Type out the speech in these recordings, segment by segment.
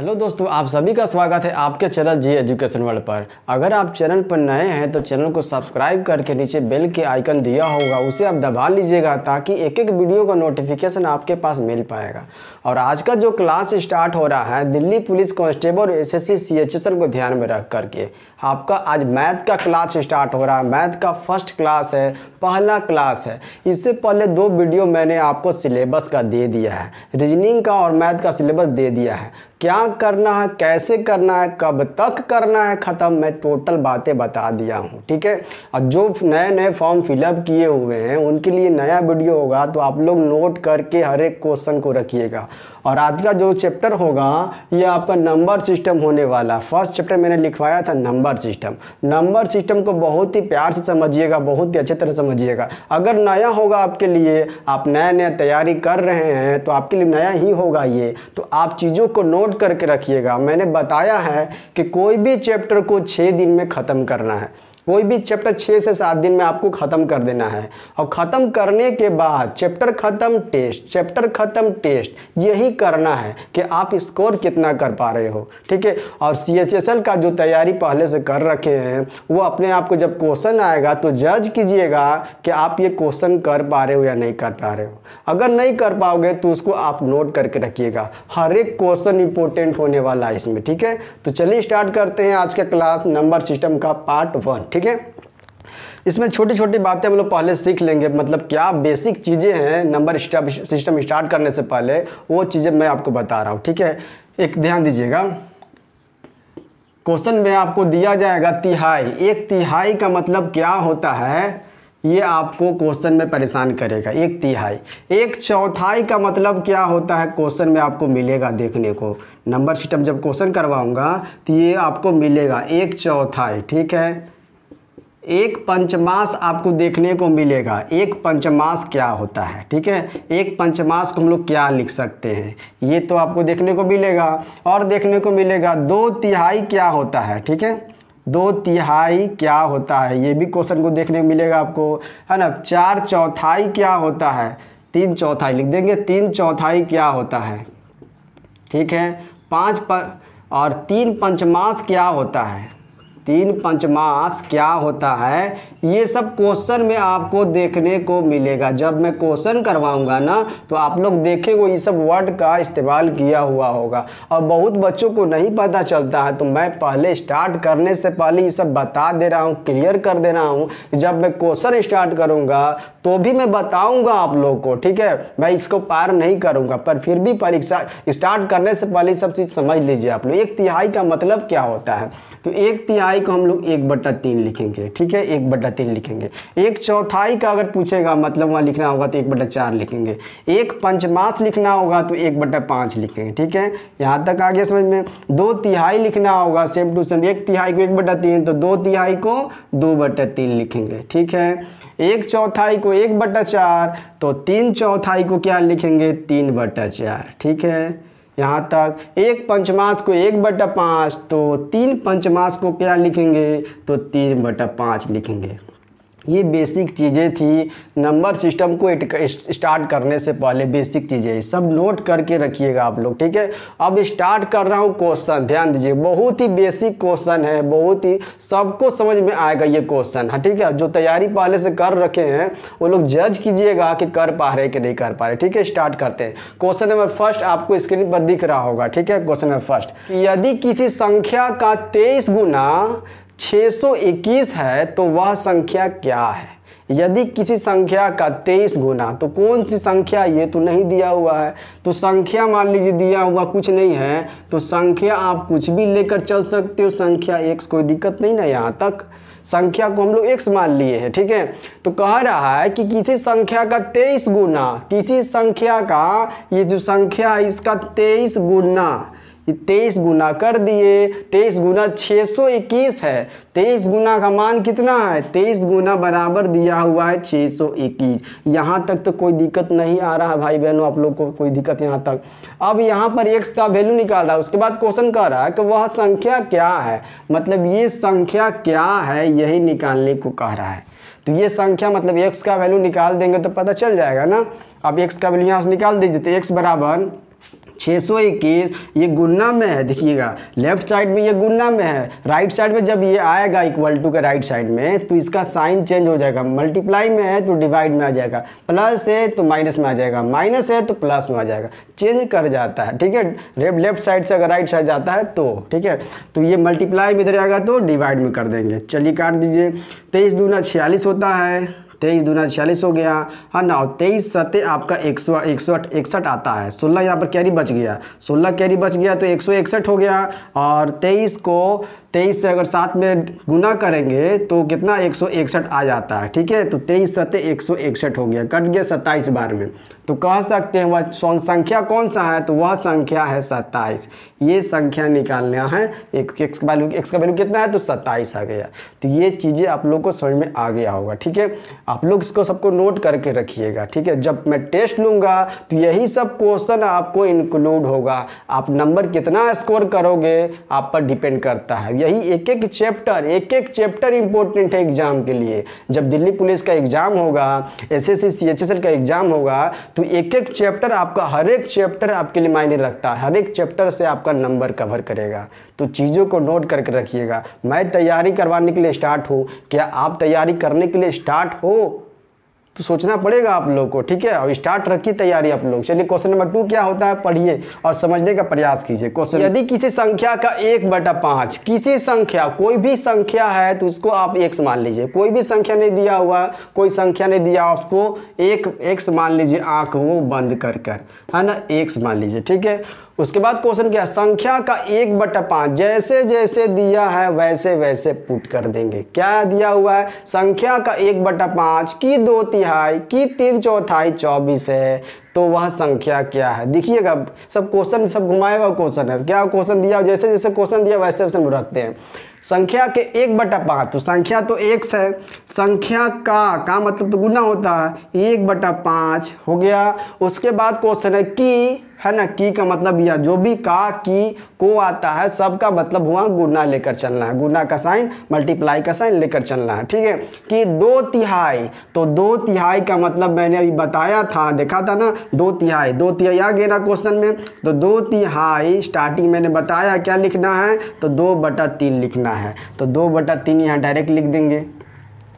Hello दोस्तों, आप सभी का स्वागत है आपके चैनल जी एजुकेशन वर्ल्ड पर। अगर आप चैनल पर नए हैं तो चैनल को सब्सक्राइब करके नीचे बेल के आइकन दिया होगा उसे आप दबा लीजिएगा ताकि एक एक वीडियो का नोटिफिकेशन आपके पास मिल पाएगा। और आज का जो क्लास स्टार्ट हो रहा है दिल्ली पुलिस कांस्टेबल और एसएससी सीएचएसएल को ध्यान में रख करके आपका आज मैथ का क्लास स्टार्ट हो रहा है। मैथ का फर्स्ट क्लास है, पहला क्लास है। इससे पहले दो वीडियो मैंने आपको सिलेबस का दे दिया है, रीजनिंग का और मैथ का सिलेबस दे दिया है। क्या करना है, कैसे करना है, कब तक करना है ख़त्म, मैं टोटल बातें बता दिया हूँ। ठीक है। और जो नए नए फॉर्म फिलअप किए हुए हैं उनके लिए नया वीडियो होगा, तो आप लोग नोट करके हर एक क्वेश्चन को रखिएगा। और आज का जो चैप्टर होगा ये आपका नंबर सिस्टम होने वाला। फर्स्ट चैप्टर मैंने लिखवाया था नंबर सिस्टम। नंबर सिस्टम को बहुत ही प्यार से समझिएगा, बहुत ही अच्छी तरह समझिएगा। अगर नया होगा आपके लिए, आप नया नया तैयारी कर रहे हैं तो आपके लिए नया ही होगा ये, तो आप चीज़ों को नोट करके रखिएगा। मैंने बताया है कि कोई भी चैप्टर को 6 दिन में ख़त्म करना है। कोई भी चैप्टर 6 से 7 दिन में आपको ख़त्म कर देना है। और ख़त्म करने के बाद चैप्टर ख़त्म टेस्ट, चैप्टर ख़त्म टेस्ट, यही करना है कि आप स्कोर कितना कर पा रहे हो। ठीक है। और सीएचएसएल का जो तैयारी पहले से कर रखे हैं वो अपने आप को जब क्वेश्चन आएगा तो जज कीजिएगा कि आप ये क्वेश्चन कर पा रहे हो या नहीं कर पा रहे हो। अगर नहीं कर पाओगे तो उसको आप नोट करके रखिएगा। हर एक क्वेश्चन इंपॉर्टेंट होने वाला है इसमें। ठीक है। तो चलिए स्टार्ट करते हैं आज का क्लास नंबर सिस्टम का पार्ट 1। ठीक है। इसमें छोटी छोटी बातें हम लोग पहले सीख लेंगे, मतलब क्या बेसिक चीज़ें हैं नंबर सिस्टम स्टार्ट करने से पहले, वो चीज़ें मैं आपको बता रहा हूँ। ठीक है। एक ध्यान दीजिएगा, क्वेश्चन में आपको दिया जाएगा तिहाई। एक तिहाई का मतलब क्या होता है ये आपको क्वेश्चन में परेशान करेगा। एक तिहाई। एक चौथाई का मतलब क्या होता है क्वेश्चन में आपको मिलेगा देखने को। नंबर सिस्टम जब क्वेश्चन करवाऊंगा तो ये आपको मिलेगा एक चौथाई। ठीक है। एक पंचमास आपको देखने को मिलेगा। एक पंचमास क्या होता है। ठीक है। एक पंचमास को हम लोग क्या लिख सकते हैं ये तो आपको देखने को मिलेगा। और देखने को मिलेगा 2 तिहाई क्या होता है। ठीक है। 2 तिहाई क्या होता है ये भी क्वेश्चन को देखने को मिलेगा आपको, है ना। 4 चौथाई क्या होता है, 3 चौथाई लिख देंगे। 3 चौथाई क्या होता है। ठीक है। 3 पंचमास क्या होता है। 3 पंचमास क्या होता है ये सब क्वेश्चन में आपको देखने को मिलेगा। जब मैं क्वेश्चन करवाऊंगा ना तो आप लोग देखेंगे ये सब वर्ड का इस्तेमाल किया हुआ होगा। और बहुत बच्चों को नहीं पता चलता है, तो मैं पहले स्टार्ट करने से पहले ये सब बता दे रहा हूँ, क्लियर कर दे रहा हूँ। जब मैं क्वेश्चन स्टार्ट करूँगा तो भी मैं बताऊँगा आप लोग को। ठीक है। मैं इसको पार नहीं करूँगा, पर फिर भी परीक्षा स्टार्ट करने से पहले सब चीज़ समझ लीजिए आप लोग। एक तिहाई का मतलब क्या होता है, तो एक तिहाई को हम लोग 1/3 लिखेंगे। ठीक है। 1/3 लिखेंगे। एक चौथाई का अगर पूछेगा मतलब वहाँ लिखना होगा तो 1/4 लिखेंगे। एक पंचमास लिखना होगा तो 1/5 लिखेंगे। ठीक है। यहाँ तक आ गया समझ में। 2 तिहाई लिखना होगा सेम टू सेम। एक तिहाई को 1/3 तो 2 तिहाई को 2/3 लिखेंगे। ठीक है। एक चौथाई को 1/4 तो 3 चौथाई को क्या लिखेंगे 3/4। ठीक है। यहाँ तक एक पंचमास को 1/5 तो 3 पंचमास को क्या लिखेंगे तो 3/5 लिखेंगे। ये बेसिक चीज़ें थी नंबर सिस्टम को स्टार्ट करने से पहले। बेसिक चीज़ें सब नोट करके रखिएगा आप लोग। ठीक है। अब स्टार्ट कर रहा हूँ क्वेश्चन, ध्यान दीजिए। बहुत ही बेसिक क्वेश्चन है, बहुत ही सबको समझ में आएगा ये क्वेश्चन। हाँ ठीक है। जो तैयारी पहले से कर रखे हैं वो लोग जज कीजिएगा कि कर पा रहे कि नहीं कर पा रहे। ठीक है। स्टार्ट करते हैं। क्वेश्चन नंबर फर्स्ट आपको स्क्रीन पर दिख रहा होगा। ठीक है। क्वेश्चन नंबर फर्स्ट, यदि किसी संख्या का 23 गुना 621 है तो वह संख्या क्या है। यदि किसी संख्या का 23 गुना, तो कौन सी संख्या ये तो नहीं दिया हुआ है। तो संख्या मान लीजिए दिया हुआ कुछ नहीं है तो संख्या आप कुछ भी लेकर चल सकते हो। संख्या x, कोई दिक्कत नहीं ना। यहाँ तक संख्या को हम लोग x मान लिए हैं। ठीक है। तो कह रहा है कि किसी संख्या का 23 गुना, किसी संख्या का ये जो संख्या है इसका 23 गुना, ये 23 गुना कर दिए। 23 गुना 621 है। 23 गुना का मान कितना है, 23 गुना बराबर दिया हुआ है 621। यहाँ तक तो कोई दिक्कत नहीं आ रहा है भाई बहनों, आप लोग को कोई दिक्कत यहाँ तक। अब यहाँ पर x का वैल्यू निकाल रहा है। उसके बाद क्वेश्चन कह रहा है कि वह संख्या क्या है, मतलब ये संख्या क्या है यही निकालने को कह रहा है। तो ये संख्या मतलब x का वैल्यू निकाल देंगे तो पता चल जाएगा ना। अब x का वैल्यू यहाँ से निकाल दीजिए तो x बराबर 621 ये गुणा में है, देखिएगा लेफ्ट साइड में ये गुणा में है, राइट साइड में जब ये आएगा इक्वल टू के राइट साइड में तो इसका साइन चेंज हो जाएगा, मल्टीप्लाई में है तो डिवाइड में आ जाएगा, प्लस है तो माइनस में आ जाएगा, माइनस है तो प्लस में आ जाएगा, चेंज कर जाता है। ठीक है, लेफ्ट साइड से अगर राइट साइड जाता है तो ठीक है, तो ये मल्टीप्लाई में इधर आएगा तो डिवाइड में कर देंगे। चलिए काट दीजिए, 23 दूना 46 होता है, 23 दूना 46 हो गया है ना, और 23 सते आपका 161 आता है, 16 यहाँ पर कैरी बच गया, 16 कैरी बच गया तो 161 हो गया, और 23 को 23 से अगर 7 में गुना करेंगे तो कितना 161 आ जाता है। ठीक है, तो 23 सते 161 हो गया, कट गया 27 बार में, तो कह सकते हैं वह संख्या कौन सा है, तो वह संख्या है 27। ये संख्या निकालना है, एक्स का वैल्यू कितना है तो 27 आ गया। तो ये चीज़ें आप लोग को समझ में आ गया होगा। ठीक है, आप लोग इसको सबको नोट करके रखिएगा। ठीक है, जब मैं टेस्ट लूँगा तो यही सब क्वेश्चन आपको इंक्लूड होगा, आप नंबर कितना स्कोर करोगे आप पर डिपेंड करता है। यही एक एक चैप्टर इंपॉर्टेंट है एग्जाम के लिए। जब दिल्ली पुलिस का एग्जाम होगा, एसएससी सीएचएसएल का एग्जाम होगा, तो एक एक चैप्टर आपका, हर एक चैप्टर आपके लिए मायने रखता है, हर एक चैप्टर से आपका नंबर कवर करेगा। तो चीज़ों को नोट करके रखिएगा। मैं तैयारी करवाने के लिए स्टार्ट हूँ, क्या आप तैयारी करने के लिए स्टार्ट हो? तो सोचना पड़ेगा आप लोग को। ठीक है, और स्टार्ट रखिए तैयारी आप लोग। चलिए क्वेश्चन नंबर 2 क्या होता है पढ़िए और समझने का प्रयास कीजिए। क्वेश्चन, यदि किसी संख्या का 1/5, किसी संख्या कोई भी संख्या है तो उसको आप x मान लीजिए, कोई भी संख्या नहीं दिया हुआ, कोई संख्या नहीं दिया, उसको एक x मान लीजिए, आंख वो बंद कर है ना, x मान लीजिए। ठीक है, उसके बाद क्वेश्चन क्या, संख्या का 1/5 जैसे जैसे दिया है वैसे वैसे पुट कर देंगे। क्या दिया हुआ है, संख्या का 1/5 की 2/3 की 3/4 24 है, तो वह संख्या क्या है। देखिएगा सब क्वेश्चन सब घुमाया हुआ क्वेश्चन है, क्या क्वेश्चन दिया, जैसे जैसे क्वेश्चन दिया वैसे वैसे हम रखते हैं। संख्या के 1/5, तो संख्या तो x है, संख्या का मतलब तो गुना होता है, 1/5 हो गया। उसके बाद क्वेश्चन है ना, की का मतलब यह जो भी का की को आता है सबका मतलब हुआ गुना लेकर चलना है, गुना का साइन मल्टीप्लाई का साइन लेकर चलना है। ठीक है, कि 2/3, तो 2/3 का मतलब मैंने अभी बताया था, देखा था ना, 2/3 आ गया ना क्वेश्चन में, तो 2/3 स्टार्टिंग मैंने बताया क्या लिखना है, तो 2/3 लिखना है, तो 2/3 यहाँ डायरेक्ट लिख देंगे,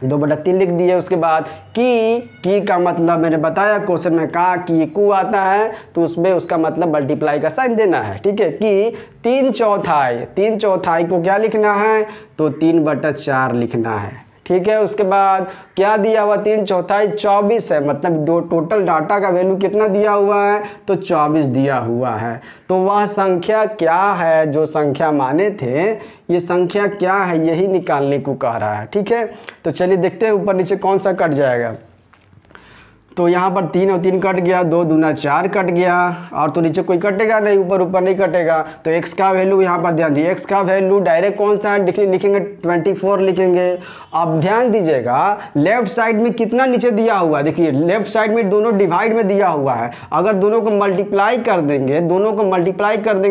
2/3 लिख दिए। उसके बाद की का मतलब मैंने बताया क्वेश्चन में, का की को आता है तो उसमें उसका मतलब मल्टीप्लाई का साइन देना है। ठीक है, कि 3/4 को क्या लिखना है, तो 3/4 लिखना है। ठीक है, उसके बाद क्या दिया हुआ, 3/4 24 है, मतलब टोटल डाटा का वैल्यू कितना दिया हुआ है, तो 24 दिया हुआ है। तो वह संख्या क्या है, जो संख्या माने थे, ये संख्या क्या है, यही निकालने को कह रहा है। ठीक है, तो चलिए देखते हैं ऊपर नीचे कौन सा कट जाएगा। तो यहाँ पर 3 और 3 कट गया, 2 दूना 4 कट गया, और तो नीचे कोई कटेगा नहीं, ऊपर नहीं कटेगा। तो x का वैल्यू यहाँ पर ध्यान दिए, x का वैल्यू डायरेक्ट कौन सा है लिखेंगे, 24 लिखेंगे। अब ध्यान दीजिएगा लेफ्ट साइड में कितना नीचे दिया हुआ है, देखिए लेफ्ट साइड में दोनों डिवाइड में दिया हुआ है, अगर दोनों को मल्टीप्लाई कर देंगे,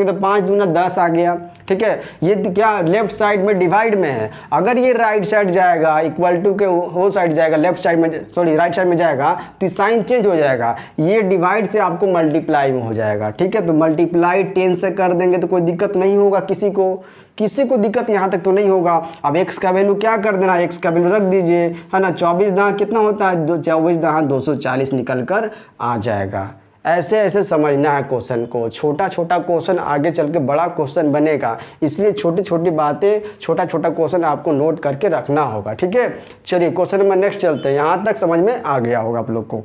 तो 5 दूना 10 आ गया। ठीक है, ये क्या लेफ्ट साइड में डिवाइड में है, अगर ये राइट साइड जाएगा इक्वल टू के वो साइड जाएगा, लेफ्ट साइड में सॉरी राइट साइड में जाएगा तो साइन चेंज हो जाएगा, ये डिवाइड से आपको मल्टीप्लाई में हो जाएगा। ठीक है, तो मल्टीप्लाई 10 से कर देंगे तो कोई दिक्कत नहीं होगा, किसी को दिक्कत यहाँ तक तो नहीं होगा। अब x का वैल्यू क्या कर देना, x का वैल्यू रख दीजिए, है ना, 24 दहाँ कितना होता है, 24 दहाँ 240 निकल कर आ जाएगा। ऐसे ऐसे समझना है क्वेश्चन को, छोटा छोटा क्वेश्चन आगे चल के बड़ा क्वेश्चन बनेगा, इसलिए छोटी छोटी बातें, छोटा छोटा क्वेश्चन आपको नोट करके रखना होगा। ठीक है, चलिए क्वेश्चन नंबर नेक्स्ट चलते हैं, यहाँ तक समझ में आ गया होगा आप लोग को।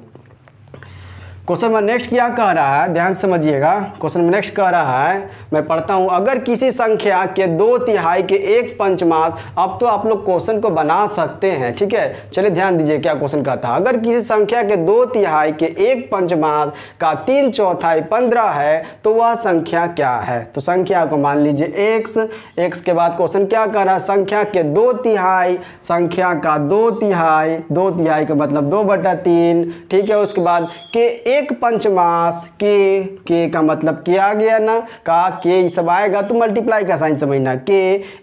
क्वेश्चन नंबर नेक्स्ट क्या कह रहा है, ध्यान समझिएगा। क्वेश्चन नंबर नेक्स्ट कह रहा है, मैं पढ़ता हूं, अगर किसी संख्या के 2/3 के 1/5, अब तो आप लोग क्वेश्चन को बना सकते हैं। ठीक है, चलिए ध्यान दीजिए क्या क्वेश्चन कहता है, अगर किसी संख्या के 2/3 के 1/5 का 3/4 15 है तो वह संख्या क्या है। तो संख्या को मान लीजिए x के बाद क्वेश्चन क्या कह रहा है, संख्या के 2/3, संख्या का 2/3 का मतलब 2/3। ठीक है, उसके बाद के एक पंचमास के का मतलब के आ गया ना, का के सब आएगा तो मल्टीप्लाई का साइन समझना, के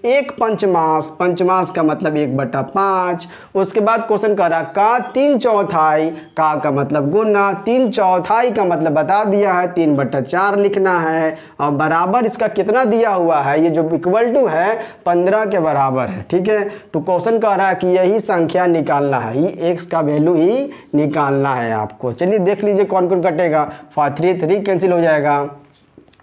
एक पंचमास, पंचमास का मतलब 1/5। उसके बाद क्वेश्चन कह रहा का 3/4, का मतलब गुना, 3/4 का मतलब बता दिया है 3/4 लिखना है, और बराबर इसका कितना दिया हुआ है, ये जो इक्वल टू है 15 के बराबर है। ठीक है, तो क्वेश्चन कह रहा है कि यही संख्या निकालना है, ये x का वैल्यू ही निकालना है आपको। चलिए देख लीजिए कौन कौन कटेगा, 3 3 कैंसिल हो जाएगा,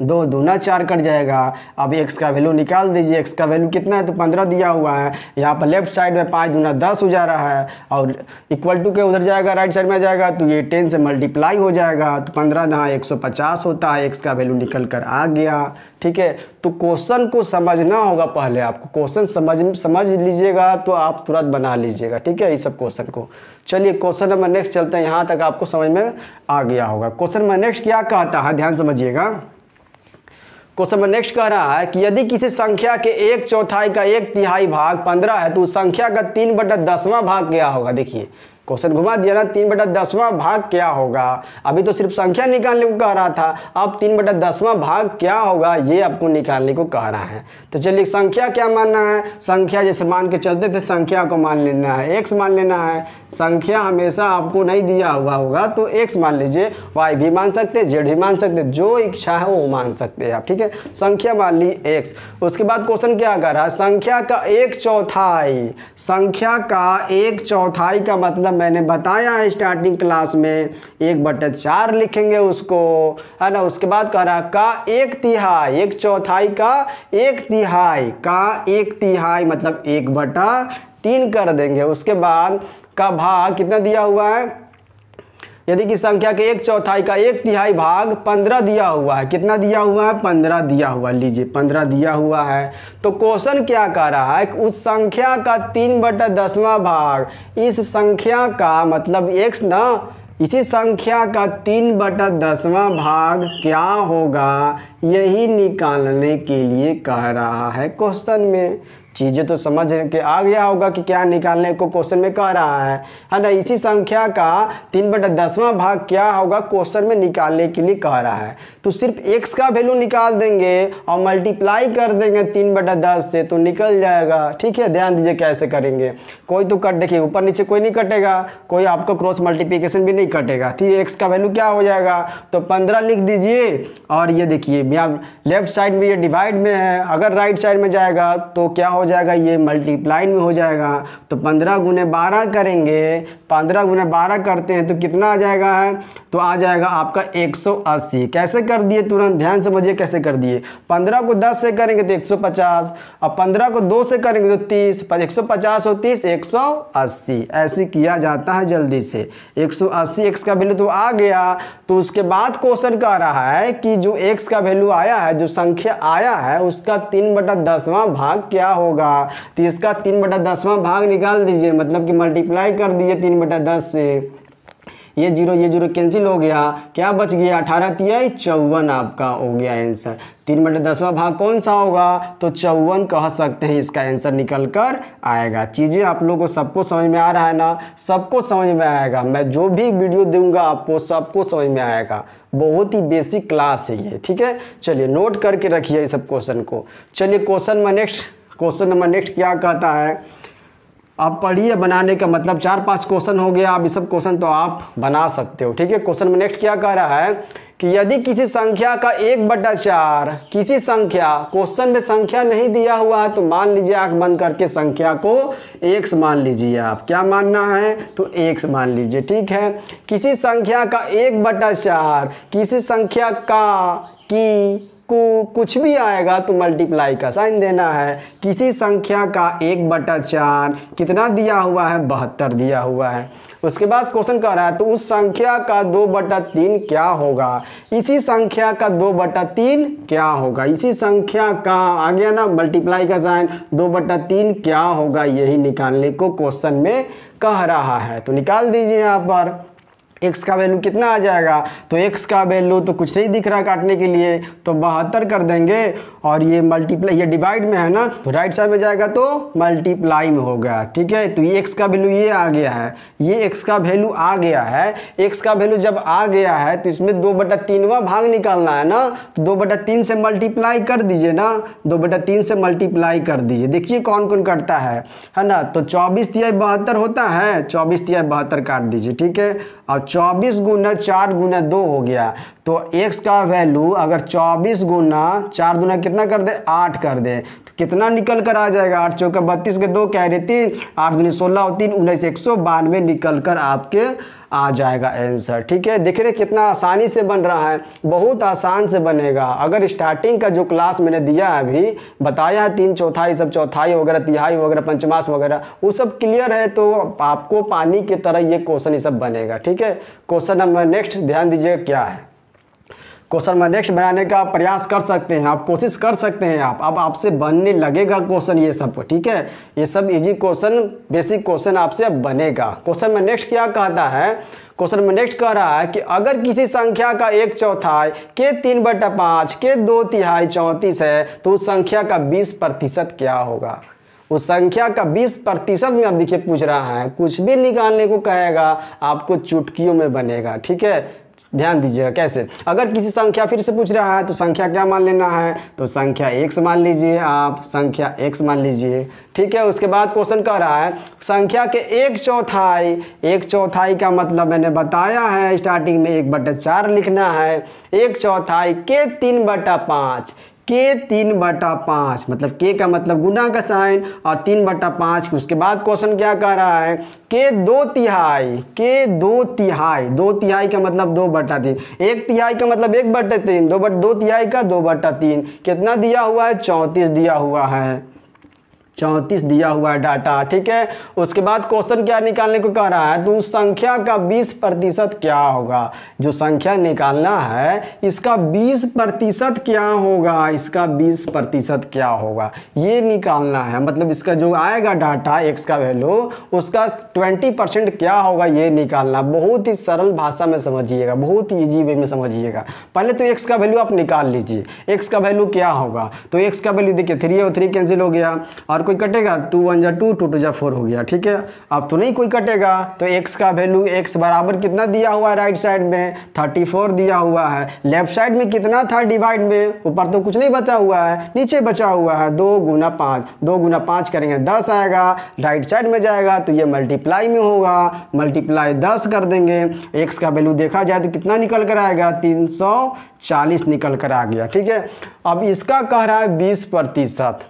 2 दूना 4 कट जाएगा। अब x का वैल्यू निकाल दीजिए, x का वैल्यू कितना है तो 15 दिया हुआ है, यहाँ पर लेफ्ट साइड में 5 दूना 10 हो जा रहा है, और इक्वल टू के उधर जाएगा राइट साइड में जाएगा तो ये 10 से मल्टीप्लाई हो जाएगा, तो 15 दहा 150 होता है, x का वैल्यू निकल कर आ गया। ठीक है, तो क्वेश्चन को समझना होगा, पहले आपको क्वेश्चन समझ लीजिएगा तो आप तुरंत बना लीजिएगा। ठीक है, इस सब क्वेश्चन को। चलिए क्वेश्चन नंबर नेक्स्ट चलते हैं, यहाँ तक आपको समझ में आ गया होगा। क्वेश्चन नंबर नेक्स्ट क्या कहता है, ध्यान समझिएगा। क्वेश्चन नंबर नेक्स्ट कह रहा है कि यदि किसी संख्या के 1/4 का 1/3 भाग 15 है तो उस संख्या का 3/10वां भाग क्या होगा। देखिए क्वेश्चन घुमा दिया ना, 3/10वां भाग क्या होगा। अभी तो सिर्फ संख्या निकालने को कह रहा था, अब 3/10वां भाग क्या होगा ये आपको निकालने को कह रहा है। तो चलिए संख्या क्या मानना है, संख्या जैसे मान के चलते थे, संख्या को मान लेना है, x मान लेना है। संख्या हमेशा आपको नहीं दिया हुआ होगा तो x मान लीजिए, y भी मान सकते, z भी मान सकते, जो इच्छा है वो मान सकते हैं आप। ठीक है, संख्या मान ली x। उसके बाद क्वेश्चन क्या कर रहा है, संख्या का 1/4, संख्या का 1/4 का मतलब मैंने बताया है स्टार्टिंग क्लास में 1/4 लिखेंगे उसको, है ना। उसके बाद कह रहा का 1/3, 1/4 का 1/3 का 1/3 मतलब 1/3 कर देंगे। उसके बाद का भाग कितना दिया हुआ है, यदि कि संख्या के 1/4 का 1/3 भाग 15 दिया हुआ है, कितना दिया हुआ है 15 दिया हुआ, लीजिए 15 दिया हुआ है। तो क्वेश्चन क्या कह रहा है, उस संख्या का 3/10वां भाग, इस संख्या का मतलब x ना, इसी संख्या का 3/10वां भाग क्या होगा, यही निकालने के लिए कह रहा है क्वेश्चन में। चीज़ें तो समझ के आ गया होगा कि क्या निकालने को क्वेश्चन में कह रहा है ना। इसी संख्या का 3/10वां भाग क्या होगा क्वेश्चन में निकालने के लिए कह रहा है। तो सिर्फ x का वैल्यू निकाल देंगे और मल्टीप्लाई कर देंगे 3/10 से तो निकल जाएगा। ठीक है, ध्यान दीजिए कैसे करेंगे। कोई तो कट, देखिए ऊपर नीचे कोई नहीं कटेगा, कोई आपका क्रॉस मल्टीप्लिकेशन भी नहीं कटेगा। ठीक है, x का वैल्यू क्या हो जाएगा तो 15 लिख दीजिए, और ये देखिए यहाँ लेफ्ट साइड में ये डिवाइड में है, अगर राइट साइड में जाएगा तो क्या हो जाएगा, ये मल्टीप्लाई में हो जाएगा। तो 15 × 12 करेंगे, 15 × 12 करते हैं तो कितना आ जाएगा है, तो आ जाएगा आपका 180। कैसे कर दिए, तुरंत ध्यान समझिए कैसे कर दिए। 15 को 10 से करेंगे तो 150, और 15 को 2 से करेंगे तो 30, 150 और 30 180, ऐसे किया जाता है जल्दी से। 180 x का वैल्यू तो आ गया। तो उसके बाद क्वेश्चन कह रहा है कि जो x का वैल्यू आया है, जो संख्या आया है, उसका 3/10वां भाग क्या होगा। तो इसका 3/10वां भाग निकाल दीजिए, मतलब कि मल्टीप्लाई कर दिए 3/10 से, ये जीरो कैंसिल हो गया, क्या बच गया 18 × 54 आपका हो गया आंसर। 3/10वां भाग कौन सा होगा तो 54 कह सकते हैं, इसका आंसर निकल कर आएगा। चीज़ें आप लोगों को सबको समझ में आ रहा है ना, सबको समझ में आएगा। मैं जो भी वीडियो दूंगा आपको सबको समझ में आएगा, बहुत ही बेसिक क्लास है ये। ठीक है, चलिए नोट करके रखिए इस सब क्वेश्चन को। चलिए क्वेश्चन नंबर नेक्स्ट क्या कहता है, आप पढ़िए। बनाने का मतलब 4-5 क्वेश्चन हो गया, अब ये सब क्वेश्चन तो आप बना सकते हो। ठीक है, क्वेश्चन में नेक्स्ट क्या कह रहा है कि यदि किसी संख्या का 1/4, किसी संख्या, क्वेश्चन में संख्या नहीं दिया हुआ है तो मान लीजिए आंख बंद करके संख्या को x मान लीजिए। आप क्या मानना है तो x मान लीजिए। ठीक है, किसी संख्या का 1/4, किसी संख्या का, की, कुछ भी आएगा तो मल्टीप्लाई का साइन देना है। किसी संख्या का 1/4 कितना दिया हुआ है 72 दिया हुआ है। उसके बाद क्वेश्चन कह रहा है तो उस संख्या का 2/3 क्या होगा, इसी संख्या का 2/3 क्या होगा, इसी संख्या का आ गया ना मल्टीप्लाई का साइन, 2/3 क्या होगा, यही निकालने को क्वेश्चन में कह रहा है। तो निकाल दीजिए यहाँ पर x का वैल्यू कितना आ जाएगा, तो x का वैल्यू तो कुछ नहीं दिख रहा काटने के लिए, तो 72 कर देंगे और ये मल्टीप्लाई, ये डिवाइड में है ना, तो राइट साइड में जाएगा तो मल्टीप्लाई में हो गया। ठीक है, तो ये एक्स का वैल्यू ये आ गया है, ये एक्स का वैल्यू आ गया है। एक्स का वैल्यू जब आ गया है तो इसमें 2/3वां भाग निकालना है ना, तो 2/3 से मल्टीप्लाई कर दीजिए ना, 2/3 से मल्टीप्लाई कर दीजिए। देखिए कौन कौन कटता है ना, तो 24 तिहाई 72 होता है, 24 तिहाई 72 काट दीजिए। ठीक है, और 24 गुना 4 गुना 2 हो गया, तो x का वैल्यू अगर 24 गुना 4 गुना कितना कर दे, 8 कर दे, तो कितना निकल कर आ जाएगा, 8 चौका 32 के 2 कैरी 3, 8 दूनी 16 और 3 19, 192 निकल कर आपके आ जाएगा आंसर। ठीक है, देख रहे कितना आसानी से बन रहा है, बहुत आसान से बनेगा। अगर स्टार्टिंग का जो क्लास मैंने दिया है अभी बताया है 3 चौथाई सब, चौथाई वगैरह, तिहाई वगैरह, पंचमाश वगैरह, वो सब क्लियर है, तो आपको पानी की तरह ये क्वेश्चन ये सब बनेगा। ठीक है, क्वेश्चन नंबर नेक्स्ट ध्यान दीजिएगा क्या है। क्वेश्चन नंबर नेक्स्ट बनाने का प्रयास कर सकते हैं आप, कोशिश कर सकते हैं आप, अब आपसे बनने लगेगा क्वेश्चन ये सब। ठीक है, ये सब इजी क्वेश्चन, बेसिक क्वेश्चन आपसे अब बनेगा। क्वेश्चन में नेक्स्ट क्या कहता है, क्वेश्चन में नेक्स्ट कह रहा है कि अगर किसी संख्या का 1/4 के 3/5 के 2/3 34 है तो उस संख्या का 20% क्या होगा। उस संख्या का 20% में अब देखिए पूछ रहा है, कुछ भी निकालने को कहेगा आपको चुटकियों में बनेगा। ठीक है, ध्यान दीजिएगा कैसे। अगर किसी संख्या, फिर से पूछ रहा है तो संख्या क्या मान लेना है, तो संख्या x मान लीजिए आप, संख्या x मान लीजिए। ठीक है, उसके बाद क्वेश्चन कह रहा है संख्या के 1/4, 1/4 का मतलब मैंने बताया है स्टार्टिंग में 1/4 लिखना है, 1/4 के 3/5 के 3/5 मतलब के का मतलब गुना का साइन और 3/5। उसके बाद क्वेश्चन क्या कह रहा है के 2/3, के 2/3, 2/3 का मतलब 2/3, 1/3 का मतलब 1/3, 2/3 का 2/3, कितना दिया हुआ है, 34 दिया हुआ है, 34 दिया हुआ है डाटा। ठीक है, उसके बाद क्वेश्चन क्या निकालने को कह रहा है, तो उस संख्या का 20% क्या होगा। जो संख्या निकालना है इसका 20% क्या होगा, इसका 20% क्या होगा ये निकालना है। मतलब इसका जो आएगा डाटा x का वैल्यू उसका 20% क्या होगा ये निकालना। बहुत ही सरल भाषा में समझिएगा, बहुत ही ईजी वे में समझिएगा। पहले तो x का वैल्यू आप निकाल लीजिए, x का वैल्यू क्या होगा, तो x का वैल्यू देखिए 3 और 3 कैंसिल हो गया, और कोई कटेगा, 2 1 जा 2, 2 2 जा 4 हो गया। ठीक है, अब तो नहीं कोई कटेगा, तो x का वैल्यू x बराबर कितना दिया हुआ है, राइट साइड में 34 दिया हुआ है, लेफ्ट साइड में कितना था डिवाइड में, ऊपर तो कुछ नहीं बचा हुआ है, नीचे बचा हुआ है 2 गुना 5, 2 गुना 5 करेंगे 10 आएगा, राइट साइड में जाएगा तो ये मल्टीप्लाई में होगा, मल्टीप्लाई 10 कर देंगे, x का वैल्यू देखा जाए तो कितना निकल कर आएगा, 340 निकल कर आ गया। ठीक है, अब इसका कह रहा है 20%,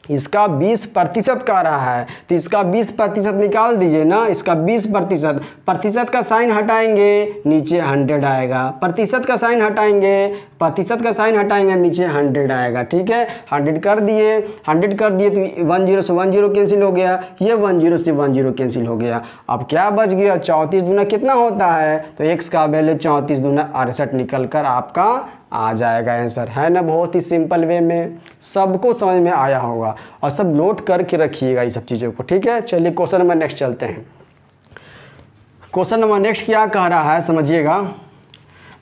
इसका 20% कह रहा है, तो इसका 20% निकाल दीजिए ना, इसका 20%, प्रतिशत का साइन हटाएंगे नीचे 100 आएगा, प्रतिशत का साइन हटाएंगे, प्रतिशत का साइन हटाएंगे नीचे 100 आएगा। ठीक है, 100 कर दिए, 100 कर दिए तो 10 से 10 कैंसिल हो गया, ये 10 से 10 कैंसिल हो गया। अब क्या बच गया, 34 दूना कितना होता है, तो x का वैल्यू 34 दूना 68 निकल कर आपका आ जाएगा आंसर, है ना। बहुत ही सिंपल वे में सबको समझ में आया होगा, और सब नोट करके रखिएगा ये सब चीज़ों को। ठीक है, चलिए क्वेश्चन नंबर नेक्स्ट चलते हैं। क्वेश्चन नंबर नेक्स्ट क्या कह रहा है समझिएगा,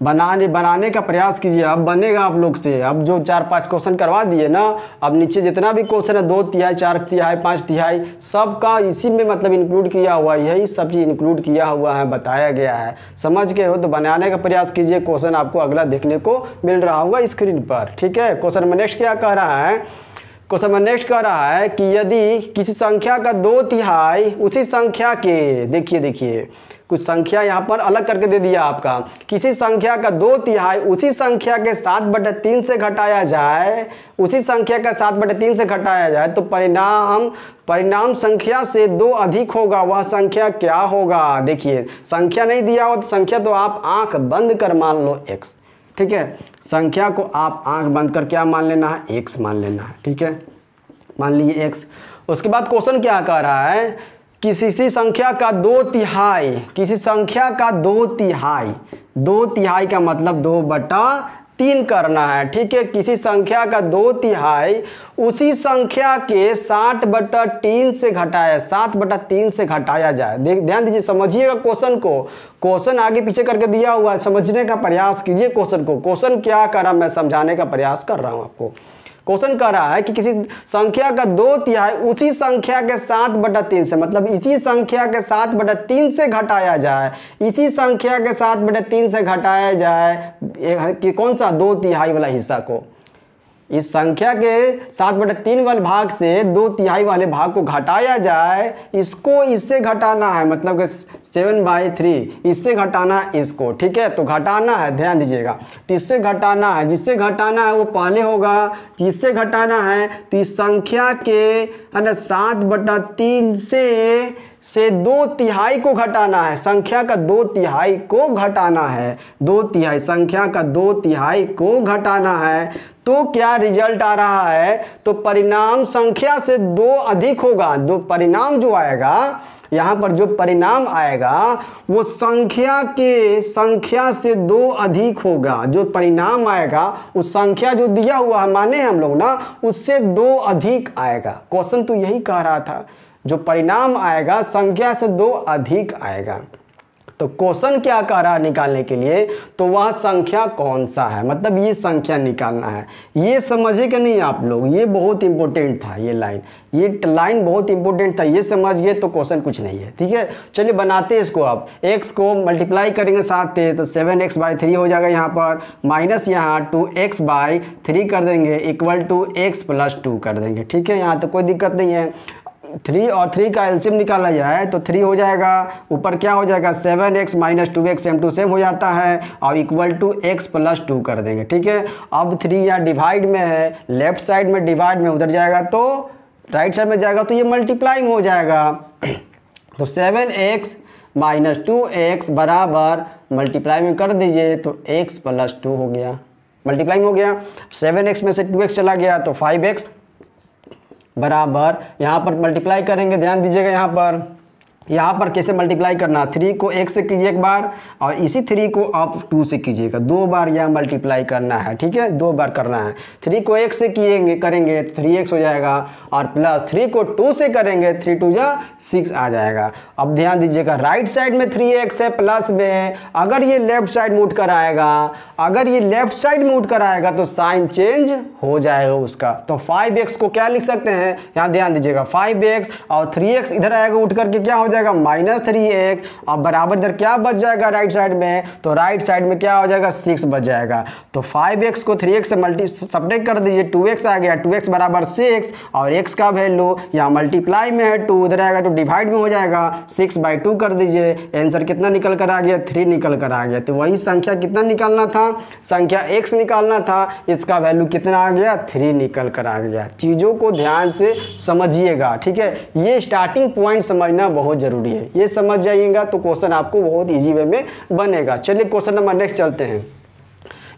बनाने का प्रयास कीजिए, अब बनेगा आप लोग से। अब जो 4-5 क्वेश्चन करवा दिए ना, अब नीचे जितना भी क्वेश्चन है 2/3, 4/3, 5/3 सबका इसी में मतलब इंक्लूड किया हुआ है, यही सब चीज़ इंक्लूड किया हुआ है, बताया गया है। समझ गए हो तो बनाने का प्रयास कीजिए, क्वेश्चन आपको अगला देखने को मिल रहा होगा स्क्रीन पर। ठीक है, क्वेश्चन में नेक्स्ट क्या कह रहा है, क्वेश्चन में नेक्स्ट कह रहा है कि यदि किसी संख्या का 2/3 उसी संख्या के, देखिए कुछ संख्या यहाँ पर अलग करके दे दिया आपका, किसी संख्या का 2/3 उसी संख्या के 7/3 से घटाया जाए, उसी संख्या का 7/3 से घटाया जाए तो परिणाम संख्या से 2 अधिक होगा, वह संख्या क्या होगा। देखिए संख्या नहीं दिया हो तो संख्या तो आप आंख बंद कर मान लो x। ठीक है, संख्या को आप आंख बंद कर क्या मान लेना है, x मान लेना है। ठीक है, मान लीजिए x। उसके बाद क्वेश्चन क्या कह रहा है, किसी संख्या का 2/3, किसी संख्या का 2/3, 2/3 का मतलब 2/3 करना है। ठीक है, किसी संख्या का 2/3 उसी संख्या के 60/3 से घटाया, 7/3 से घटाया जाए। ध्यान दीजिए, समझिएगा क्वेश्चन को, क्वेश्चन आगे पीछे करके दिया हुआ है, समझने का प्रयास कीजिए क्वेश्चन को। क्वेश्चन क्या कर रहा मैं समझाने का प्रयास कर रहा हूं आपको। क्वेश्चन कह रहा है कि किसी संख्या का 2/3 उसी संख्या के 7/3 से, मतलब इसी संख्या के 7/3 से घटाया जाए, इसी संख्या के 7/3 से घटाया जाए कि कौन सा 2/3 वाला हिस्सा को, इस संख्या के 7/3 वाले भाग से 2/3 वाले भाग को घटाया जाए, इसको इससे घटाना है, मतलब कि 7/3 इससे घटाना है इसको, ठीक है। तो घटाना है, ध्यान दीजिएगा, तो इससे घटाना है, जिससे घटाना है वो पहले होगा, जिससे घटाना है तो इस संख्या के है ना 7/3 से 2/3 को घटाना है, संख्या का 2/3 को घटाना है, 2/3 संख्या का 2/3 को घटाना है। तो क्या रिजल्ट आ रहा है, तो परिणाम संख्या से 2 अधिक होगा। जो परिणाम जो आएगा यहाँ पर, जो परिणाम आएगा वो संख्या से 2 अधिक होगा। जो परिणाम आएगा उस संख्या जो दिया हुआ है माने हम लोग ना, उससे 2 अधिक आएगा। क्वेश्चन तो यही कह रहा था, जो परिणाम आएगा संख्या से 2 अधिक आएगा। तो क्वेश्चन क्या कह रहा है निकालने के लिए, तो वह संख्या कौन सा है, मतलब ये संख्या निकालना है। ये समझे कि नहीं आप लोग, ये बहुत इंपॉर्टेंट था, ये लाइन बहुत इंपॉर्टेंट था, ये समझ गए तो क्वेश्चन कुछ नहीं है, ठीक है। चलिए बनाते हैं इसको। आप x को मल्टीप्लाई करेंगे 7 से तो 7x/3 हो जाएगा यहाँ पर, माइनस यहाँ 2x/3 कर देंगे इक्वल टू x+2 कर देंगे, ठीक है। यहाँ तो कोई दिक्कत नहीं है। 3 और 3 का एलसीएम निकाला जाए तो 3 हो जाएगा, ऊपर क्या हो जाएगा 7x - 2x same to same हो जाता है, और इक्वल टू x+2 कर देंगे, ठीक है। अब 3 यहाँ डिवाइड में है, लेफ्ट साइड में डिवाइड में उधर जाएगा तो राइट साइड में जाएगा तो ये मल्टीप्लाइंग हो जाएगा। तो 7x - 2x बराबर मल्टीप्लाई में कर दीजिए तो x+2 हो गया, मल्टीप्लाइंग हो गया। 7x में से 2x चला गया तो 5x बराबर, यहाँ पर मल्टीप्लाई करेंगे, ध्यान दीजिएगा यहाँ पर कैसे मल्टीप्लाई करना, 3 को 1 से कीजिए एक बार, और इसी 3 को आप 2 से कीजिएगा, 2 बार यहाँ मल्टीप्लाई करना है, ठीक है, 2 बार करना है। 3 को 1 से करेंगे तो 3x हो जाएगा, और प्लस 3 को 2 से करेंगे 3 2 जा 6 आ जाएगा। अब ध्यान दीजिएगा राइट साइड में 3x है, प्लस में अगर ये लेफ्ट साइड में उठ कर आएगा, अगर ये लेफ्ट साइड में उठ कर आएगा तो साइन चेंज हो जाएगा उसका। तो 5x को क्या लिख सकते हैं, यहाँ ध्यान दीजिएगा 5x और 3x इधर आएगा उठ करके क्या हो जाएगा -3x, और बराबर इधर क्या बच जाएगा राइट साइड में, तो राइट साइड में क्या हो जाएगा 6 बच जाएगा। तो 5x को 3x से सब्ट्रैक्ट कर दीजिए, 2x आ गया, 2x बराबर 6, और x का वैल्यू यहाँ मल्टीप्लाई में है 2, उधर आएगा तो डिवाइड में हो जाएगा, 6/2 कर दीजिए। आंसर कितना निकल कर आ गया, 3 निकल कर आ गया। तो वही संख्या कितना निकालना था, संख्या x निकालना था, इसका वैल्यू कितना आ गया 3 निकल कर आ गया। चीज़ों को ध्यान से समझिएगा, ठीक है, ये स्टार्टिंग पॉइंट समझना बहुत जरूरी है, ये समझ जाइएगा तो क्वेश्चन आपको बहुत इजी वे में बनेगा। चलिए क्वेश्चन नंबर नेक्स्ट चलते हैं,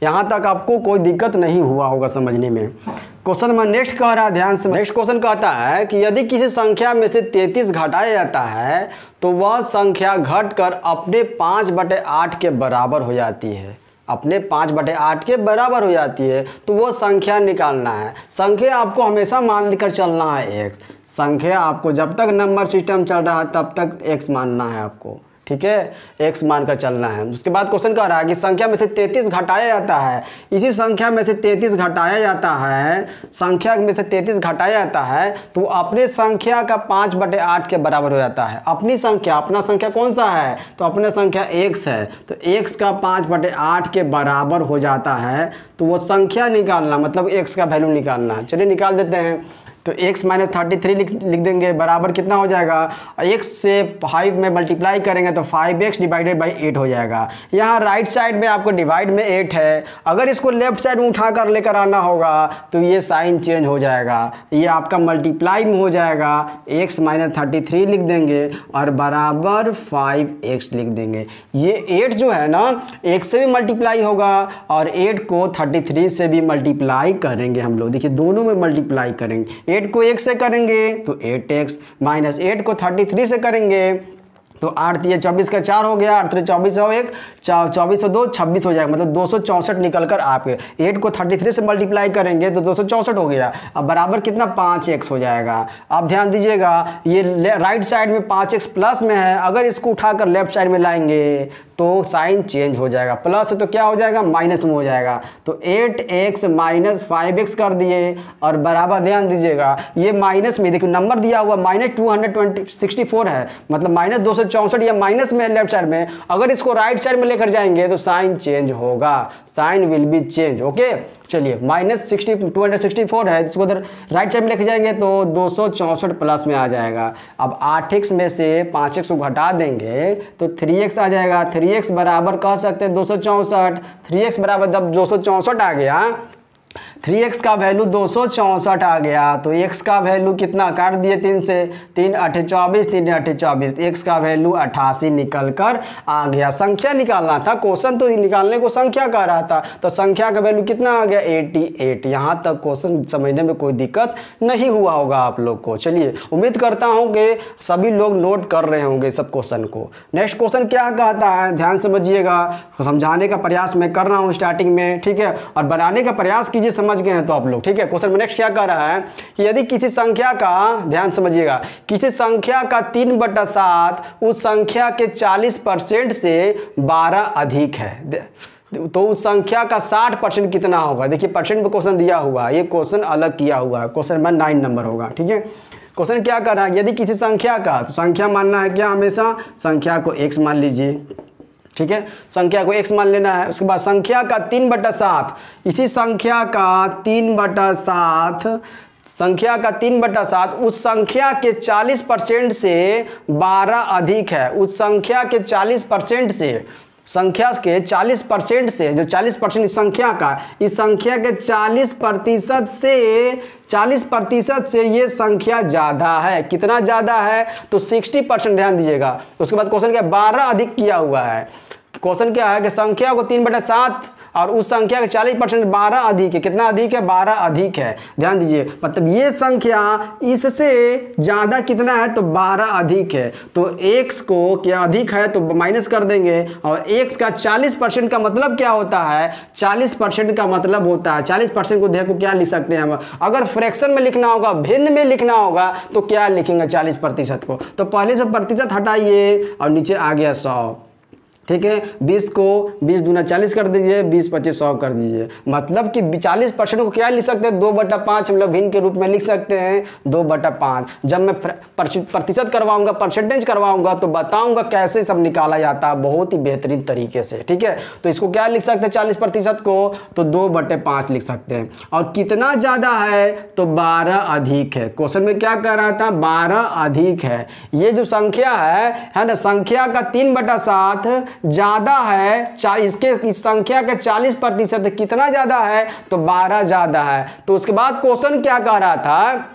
यहाँ तक आपको कोई दिक्कत नहीं हुआ होगा समझने में। क्वेश्चन नंबर नेक्स्ट कह रहा है, ध्यान से, नेक्स्ट क्वेश्चन कहता है कि यदि किसी संख्या में से 33 घटाया जाता है तो वह संख्या घटकर अपने 5/8 के बराबर हो जाती है, अपने 5/8 के बराबर हो जाती है, तो वो संख्या निकालना है। संख्या आपको हमेशा मान लेकर चलना है x, संख्या आपको जब तक नंबर सिस्टम चल रहा है तब तक x मानना है आपको, ठीक है, x मानकर चलना है। उसके बाद क्वेश्चन कह रहा है कि संख्या में से 33 घटाया जाता है, इसी संख्या में से 33 घटाया जाता है, संख्या में से 33 घटाया जाता है तो अपने संख्या का 5/8 के बराबर हो जाता है। अपनी संख्या, अपना संख्या कौन सा है, तो अपना संख्या x है, तो x का 5/8 के बराबर हो जाता है, तो वो संख्या निकालना, मतलब x का वैल्यू निकालना है। चलिए निकाल देते हैं। तो x - 33 लिख देंगे, बराबर कितना हो जाएगा, x से 5 में मल्टीप्लाई करेंगे तो 5x / 8 हो जाएगा। यहाँ राइट साइड में आपको डिवाइड में 8 है, अगर इसको लेफ्ट साइड में उठा कर लेकर आना होगा तो ये साइन चेंज हो जाएगा, ये आपका मल्टीप्लाई में हो जाएगा, x - 33 लिख देंगे और बराबर 5x लिख देंगे। ये 8 जो है ना x से भी मल्टीप्लाई होगा और 8 को 33 से भी मल्टीप्लाई करेंगे हम लोग, देखिए दोनों में मल्टीप्लाई करेंगे। 8 को 1 से करेंगे तो 8x, -8 को 33 से करेंगे तो 8 3 24 का 4 हो गया, 8 3 24 और 1 24 और 2 26 हो जाएगा, मतलब 264 निकल कर आपके 8 को 33 से मल्टीप्लाई करेंगे तो 264 हो गया। अब बराबर कितना 5x हो जाएगा। अब ध्यान दीजिएगा ये राइट साइड में 5x प्लस में है, अगर इसको उठाकर लेफ्ट साइड में लाएंगे तो साइन चेंज हो जाएगा, प्लस है तो क्या हो जाएगा माइनस में हो जाएगा। तो 8x माइनस 5x कर दिए और बराबर ध्यान दीजिएगा ये माइनस में, देखिए नंबर दिया हुआ माइनस 264 है, मतलब माइनस 264 या माइनस में है लेफ्ट साइड में, अगर इसको राइट साइड में लेकर जाएंगे तो साइन चेंज होगा, sign will be change. Okay चलिए माइनस 264 है, इसको उधर राइट साइड में लेकर जाएंगे तो 264 प्लस में आ जाएगा। अब 8x में से 5x को घटा देंगे तो 3x आ जाएगा, 3x बराबर कह सकते हैं 264, 3x बराबर जब 264 आ गया, 3x का वैल्यू 264 आ गया तो x का वैल्यू कितना काट दिए 3 से, 3 8 24, 3 8 24, x का वैल्यू 88 निकल कर आ गया। संख्या निकालना था, क्वेश्चन तो निकालने को संख्या कह रहा था, तो संख्या का वैल्यू कितना आ गया 88। यहाँ तक क्वेश्चन समझने में कोई दिक्कत नहीं हुआ होगा आप लोग को। चलिए उम्मीद करता हूँ कि सभी लोग नोट कर रहे होंगे सब क्वेश्चन को। नेक्स्ट क्वेश्चन क्या कहता है, ध्यान समझिएगा, समझाने का प्रयास मैं कर रहा हूँ स्टार्टिंग में, ठीक है, और बनाने का प्रयास कीजिए, समझ गए हैं तो आप लोग, ठीक है। क्वेश्चन में नेक्स्ट क्या कह रहा है कि यदि किसी संख्या का, ध्यान समझिएगा, किसी संख्या का 3/7 उस संख्या के 40% से 12 अधिक है तो उस संख्या का 60% कितना होगा। देखिए परसेंट में क्वेश्चन दिया हुआ है, ये क्वेश्चन अलग किया हुआ है, क्वेश्चन में 9 नंबर होगा, ठीक है। क्वेश्चन क्या कर रहा है, यदि किसी संख्या का, तो संख्या मानना है क्या, हमेशा संख्या को x मान लीजिए, ठीक है, संख्या को x मान लेना है। उसके बाद संख्या का 3/7, इसी संख्या का 3/7, संख्या का 3/7 उस संख्या के 40% से 12 अधिक है, उस संख्या के 40% से, संख्या के 40% से, जो 40% इस संख्या का, इस संख्या के 40% से ये संख्या ज़्यादा है। कितना ज़्यादा है तो 60%, ध्यान दीजिएगा। उसके बाद क्वेश्चन क्या 12 अधिक किया हुआ है। क्वेश्चन क्या है कि संख्या को 3/7 और उस संख्या के 40% 12 अधिक है। कितना अधिक है 12 अधिक है, ध्यान दीजिए, मतलब ये संख्या इससे ज़्यादा कितना है तो 12 अधिक है। तो x को क्या अधिक है तो माइनस कर देंगे, और x का 40% का मतलब क्या होता है, 40% का मतलब होता है, 40% को देखो क्या लिख सकते हैं हम, अगर फ्रैक्शन में लिखना होगा, भिन्न में लिखना होगा तो क्या लिखेंगे 40% को, तो पहले से प्रतिशत हटाइए और नीचे आ गया 100, ठीक है। 20 को 20 दूना 40 कर दीजिए, 20 25 100 कर दीजिए, मतलब कि 40% को क्या लिख सकते हैं 2/5, मतलब भिन्न के रूप में लिख सकते हैं 2/5। जब मैं प्रतिशत करवाऊंगा, परसेंटेज करवाऊंगा तो बताऊंगा कैसे सब निकाला जाता है बहुत ही बेहतरीन तरीके से, ठीक है। तो इसको क्या लिख सकते हैं 40% को तो 2/5 लिख सकते हैं। और कितना ज़्यादा है तो 12 अधिक है। क्वेश्चन में क्या कह रहा था 12 अधिक है। ये जो संख्या है ना, संख्या का 3/7 ज्यादा है, इसके इस संख्या के 40% कितना ज्यादा है तो 12 ज्यादा है। तो उसके बाद क्वेश्चन क्या कह रहा था,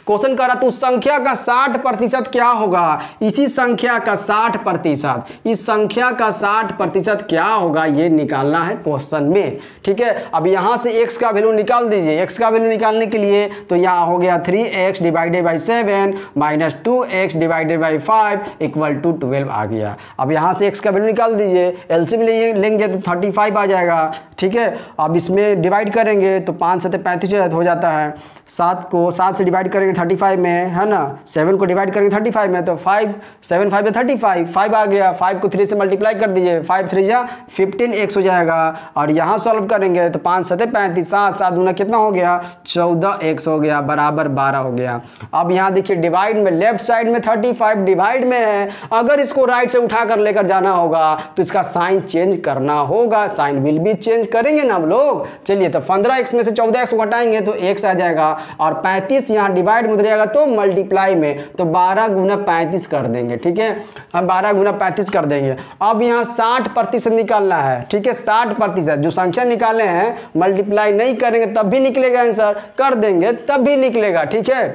क्वेश्चन कह रहा तो उस संख्या का 60% क्या होगा, इसी संख्या का 60%, इस संख्या का 60% क्या होगा ये निकालना है क्वेश्चन में, ठीक है। अब यहां से x का वैल्यू निकाल दीजिए। x का वैल्यू निकालने के लिए तो यहां हो गया 3x divided by 7 minus 2x divided by 5 equal to 12 आ गया। अब यहां से x का वैल्यू निकाल दीजिए, एलसीएम लेंगे तो 35 आ जाएगा, ठीक है। अब इसमें डिवाइड करेंगे तो 5 7 35 हो जाता है, 7 को 7 से डिवाइड करेंगे 35 में, है ना, 7 को डिवाइड करेंगे 35 में तो 5 7 5 35 5 आ गया। 5 को 3 से मल्टीप्लाई कर दीजिए, 5 3 जा 15x हो जाएगा। और यहाँ सॉल्व करेंगे तो 5 7 35, 7 7 दूना कितना हो गया 14x हो गया, बराबर 12 हो गया। अब यहाँ देखिए डिवाइड में, लेफ्ट साइड में 35 डिवाइड में है, अगर इसको राइट से उठा कर लेकर जाना होगा तो इसका साइन चेंज करना होगा, साइन विल भी चेंज करेंगे ना हम लोग। चलिए तो 15x में से 14x को घटाएंगे तो x आ जाएगा, और 35 यहाँ डिवाइड में उतरेगा तो मल्टीप्लाई में, तो 12 गुना 35 कर देंगे, ठीक है। अब 12 गुना 35 कर देंगे। अब यहाँ 60% निकालना है, ठीक है। 60% जो संख्या निकाले हैं मल्टीप्लाई नहीं करेंगे तब भी निकलेगा आंसर, कर देंगे तब भी निकलेगा, ठीक है।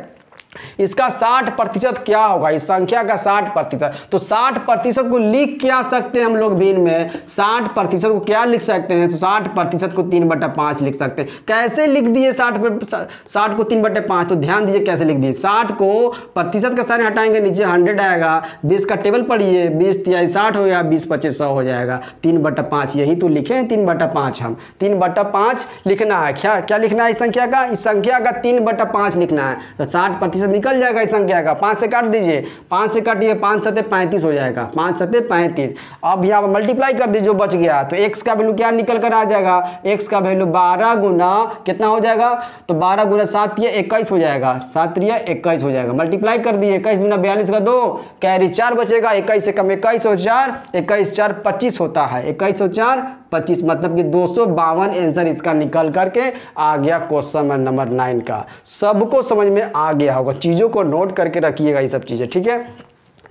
इसका 60% क्या होगा, इस संख्या का 60%। तो 60% को लिख क्या सकते हैं हम लोग भिन्न में, 60% को क्या लिख सकते हैं, 60% को 3/5 लिख सकते हैं। कैसे लिख दिए 60 को 3/5, तो ध्यान दीजिए कैसे लिख दिए। 60 को प्रतिशत का साइन हटाएंगे, नीचे 100 आएगा, 20 का टेबल पढ़िए, 20 × 60 हो गया, 20 × 25 100 हो जाएगा, 3/5 यही तो लिखे हैं 3/5। हम 3/5 लिखना है, क्या लिखना है इस संख्या का, इस संख्या का 3/5 लिखना है। तो 60% निकल जाएगा इस संख्या का, 5 से काट दीजिए, 5 से काटिए, 5 × 7 = 35 हो जाएगा, 5 × 7 = 35। अब यहाँ पर मल्टीप्लाई कर दीजिए जो बच गया, तो x का वैल्यू क्या निकल कर आ जाएगा, x का वैल्यू 12 गुना कितना हो जाएगा, तो 12 गुना 7 × 21 हो जाएगा, 7 × 21 हो जाएगा। मल्टीप्लाई कर दिए, 21 गुना 42 का 2, कैरी 4 बचेगा, 21 से कम 21 और 4, 21 × 4 = 25 होता है, 21 और 4 = 25, मतलब कि 252 आंसर इसका निकल करके आ गया क्वेश्चन नंबर 9 का। सबको समझ में आ गया होगा, चीज़ों को नोट करके रखिएगा ये सब चीज़ें, ठीक है।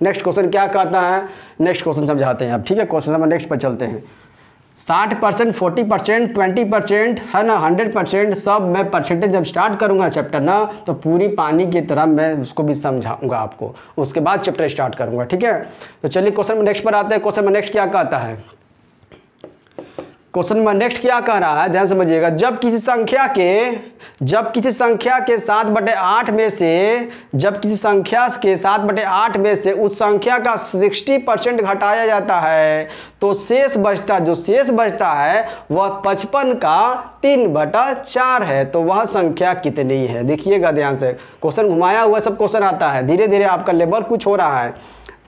नेक्स्ट क्वेश्चन क्या कहता है, नेक्स्ट क्वेश्चन समझाते हैं अब, ठीक है। क्वेश्चन नंबर नेक्स्ट पर चलते हैं। 60%, 40%, 20% है ना, 100%, सब मैं परसेंटेज जब स्टार्ट करूंगा चैप्टर ना, तो पूरी पानी की तरह मैं उसको भी समझाऊंगा आपको, उसके बाद चैप्टर स्टार्ट करूंगा, ठीक है। तो चलिए क्वेश्चन नेक्स्ट पर आते हैं। क्वेश्चन नेक्स्ट क्या कहता है, क्वेश्चन में नेक्स्ट क्या कह रहा है, ध्यान समझिएगा। जब किसी संख्या के 7/8 में से, जब किसी संख्या के 7/8 में से उस संख्या का 60% घटाया जाता है, तो शेष बचता, जो शेष बचता है वह 55 का 3/4 है। तो वह संख्या कितनी है, देखिएगा ध्यान से। क्वेश्चन घुमाया हुआ सब क्वेश्चन आता है, धीरे धीरे आपका लेवल कुछ हो रहा है,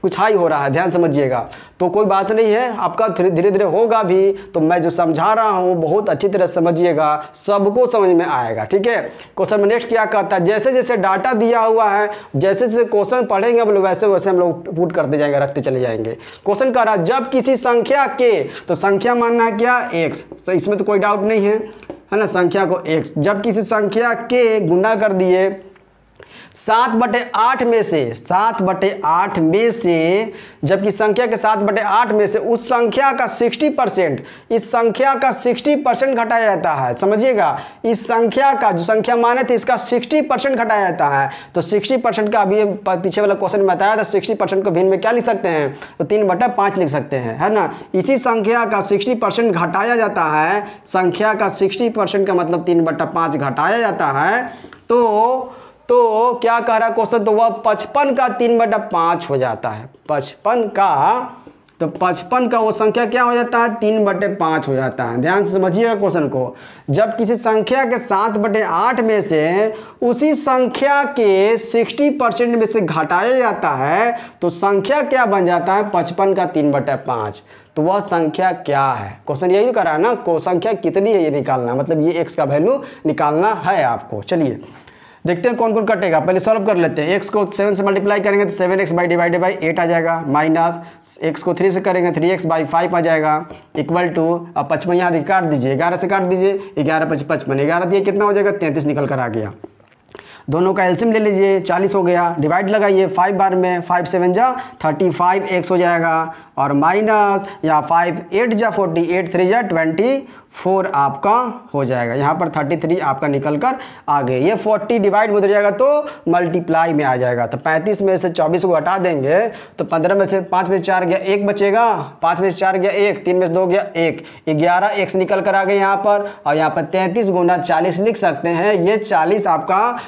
कुछ हाई हो रहा है, ध्यान समझिएगा। तो कोई बात नहीं है, आपका धीरे धीरे होगा भी, तो मैं जो समझा रहा हूँ बहुत अच्छी तरह समझिएगा, सबको समझ में आएगा, ठीक है। क्वेश्चन में नेक्स्ट क्या कहता है, जैसे जैसे डाटा दिया हुआ है, जैसे जैसे क्वेश्चन पढ़ेंगे हम लोग, वैसे वैसे हम लोग पुट करते जाएंगे, रखते चले जाएंगे। क्वेश्चन कह रहा है जब किसी संख्या के, तो संख्या मानना है क्या, x, इसमें तो कोई डाउट नहीं है ना, संख्या को x, जब किसी संख्या के गुना कर दिए 7/8 में से, 7/8 में से, जबकि संख्या के 7/8 में से उस संख्या का 60%, इस संख्या का 60% घटाया जाता है, समझिएगा। इस संख्या का जो संख्या माने थे इसका 60% घटाया जाता है। तो 60% का अभी पीछे वाला क्वेश्चन में बताया था, 60% को भिन्न में क्या लिख सकते हैं, तो 3/5 लिख सकते हैं, है ना। इसी संख्या का 60% घटाया जाता है, संख्या का 60% का मतलब 3/5 घटाया जाता है, तो क्या कह रहा है क्वेश्चन, तो वह 55 का 3/5 हो जाता है, 55 का, तो 55 का वो संख्या क्या हो जाता है, 3/5 हो जाता है। ध्यान से समझिएगा क्वेश्चन को। जब किसी संख्या के 7/8 में से उसी संख्या के 60% में से घटाया जाता है, तो संख्या क्या बन जाता है, 55 का 3/5। तो वह संख्या क्या है, क्वेश्चन यही कर रहा है ना, को संख्या कितनी है ये निकालना, मतलब ये x का वैल्यू निकालना है आपको। चलिए देखते हैं कौन कौन कटेगा, पहले सॉल्व कर लेते हैं। x को 7 से मल्टीप्लाई करेंगे तो 7x/8 आ जाएगा, माइनस x को 3 से करेंगे 3x/5 आ जाएगा, इक्वल टू, अब 55 यहाँ काट दीजिए, 11 से काट दीजिए, 11 × 5 = 55, 11 दिए कितना हो जाएगा, 33 निकल कर आ गया। दोनों का एलसीएम ले लीजिए, 40 हो गया, डिवाइड लगाइए 5 बार में, 5 7 जा 35x हो जाएगा, और माइनस या 5 8 जा 40, 8 3 जा 24 आपका हो जाएगा। यहाँ पर 33 आपका निकल कर आ गए। ये 40 डिवाइड में उधर जाएगा तो मल्टीप्लाई में आ जाएगा। तो 35 में से 24 को हटा देंगे तो 15 में से 5 में से 4 गया 1 बचेगा, 5 में से 4 गया 1, 3 में से 2 गया 1, 11 x निकल कर आ गए यहाँ पर। और यहाँ पर 33 गुना 40 लिख सकते हैं। ये 40 आपका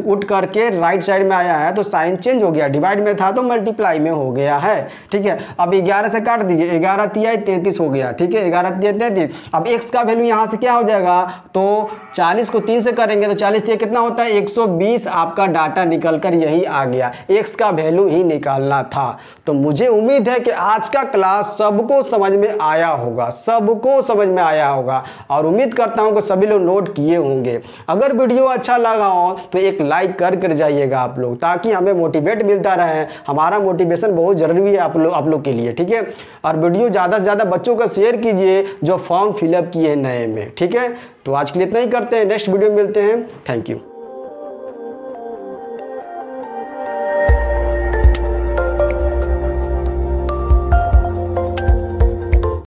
उठ करके राइट साइड में आया है तो साइन चेंज हो गया, डिवाइड में था तो मल्टीप्लाई में हो गया है। ठीक है, अब 11 से काट दीजिए, 11 तिया 33 हो गया। ठीक है, 11 तिया 33। अब x का वैल्यू यहाँ से क्या हो जाएगा, तो 40 को 3 से करेंगे तो 40 तिया कितना होता है 120। आपका डाटा निकल कर यही आ गया, x का वैल्यू ही निकालना था। तो मुझे उम्मीद है कि आज का क्लास सबको समझ में आया होगा, सबको समझ में आया होगा, और उम्मीद करता हूं कि सभी लोग नोट किए होंगे। अगर वीडियो अच्छा लगा हो तो एक लाइक कर जाइएगा आप लोग, ताकि हमें मोटिवेट मिलता रहे। हमारा मोटिवेशन बहुत जरूरी है आप लोग के लिए। ठीक है, और वीडियो ज़्यादा से ज़्यादा बच्चों को शेयर कीजिए जो फॉर्म फिलअप किए हैं नए में। ठीक है, तो आज के लिए इतना ही करते हैं, नेक्स्ट वीडियो में मिलते हैं। Thank you.